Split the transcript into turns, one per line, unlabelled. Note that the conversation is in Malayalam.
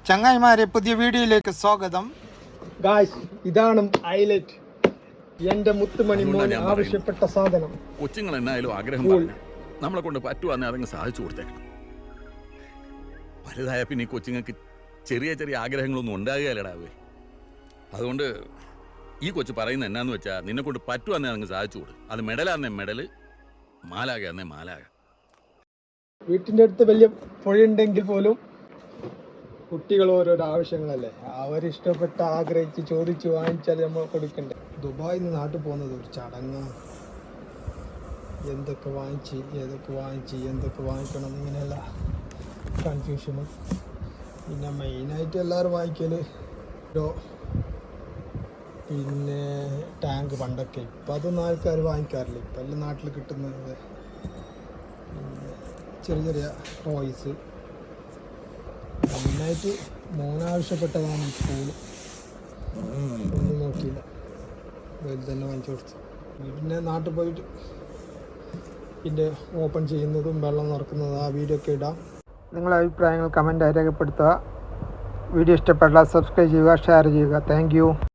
ചങ്ങായിമാരെ പുതിയ വീഡിയോയിലേക്ക് സ്വാഗതം.
ഗായ്സ്, ഇതാണ് ഹൈലൈറ്റ്. എന്റെ മുത്തുമണി മോൻ ആവശ്യപ്പെട്ട സാധനം.
കൊച്ചുങ്ങൾ എന്നായാലും ആഗ്രഹം പറഞ്ഞു നമ്മളെ കൊണ്ട് പറ്റുവാന്നെ അതങ്ങ് സാധിച്ചു കൊടുത്തേക്കണം. വലുതായ പിന്നെ ഈ കൊച്ചുങ്ങൾക്ക് ചെറിയ ചെറിയ ആഗ്രഹങ്ങളൊന്നും ഉണ്ടാകുകയല്ലടാവേ. അതുകൊണ്ട് ഈ കൊച്ചു പറയുന്നത് എന്നാന്ന് വെച്ചാൽ നിന്നെ കൊണ്ട് പറ്റുവാന്നെ അതങ്ങ് സാധിച്ചു കൊടു. അത് മെഡലാന്നേ മെഡല്, മാലാകന്നേ മാലാക.
വീട്ടിന്റെ അടുത്ത് വലിയ പുഴയുണ്ടെങ്കിൽ പോലും കുട്ടികൾ ഓരോരോ ആവശ്യങ്ങളല്ലേ, അവരിഷ്ടപ്പെട്ട ആഗ്രഹിച്ച് ചോദിച്ച് വാങ്ങിച്ചാൽ നമ്മൾ കൊടുക്കണ്ടേ. ദുബായിൽ നിന്ന് നാട്ടിൽ പോകുന്നത് ഒരു ചടങ്ങ്. എന്തൊക്കെ വാങ്ങിച്ച് എന്തൊക്കെ വാങ്ങിക്കണം ഇങ്ങനെയല്ല കൺഫ്യൂഷനും. പിന്നെ മെയിനായിട്ട് എല്ലാവരും വാങ്ങിക്കൽ പിന്നെ ടാങ്ക്. പണ്ടൊക്കെ ഇപ്പം അതൊന്നും ആൾക്കാർ വാങ്ങിക്കാറില്ല. ഇപ്പം എല്ലാം നാട്ടിൽ കിട്ടുന്നത് ചെറിയ ചെറിയ ടോയ്സ്. മെയിനായിട്ട് മോനാവശ്യപ്പെട്ടതാണ് ഈ സ്കൂള്. ഒന്നും നോക്കിയില്ല, വലുതന്നെ വാങ്ങിച്ചു കൊടുത്തു. പിന്നെ നാട്ടിൽ പോയിട്ട് പിന്നെ ഓപ്പൺ ചെയ്യുന്നതും വെള്ളം നിറക്കുന്നതും ആ വീഡിയോ ഒക്കെ ഇടാം. നിങ്ങളുടെ അഭിപ്രായങ്ങൾ കമൻറ്റായി രേഖപ്പെടുത്തുക. വീഡിയോ ഇഷ്ടപ്പെട്ടാൽ സബ്സ്ക്രൈബ് ചെയ്യുക, ഷെയർ ചെയ്യുക. Thank you.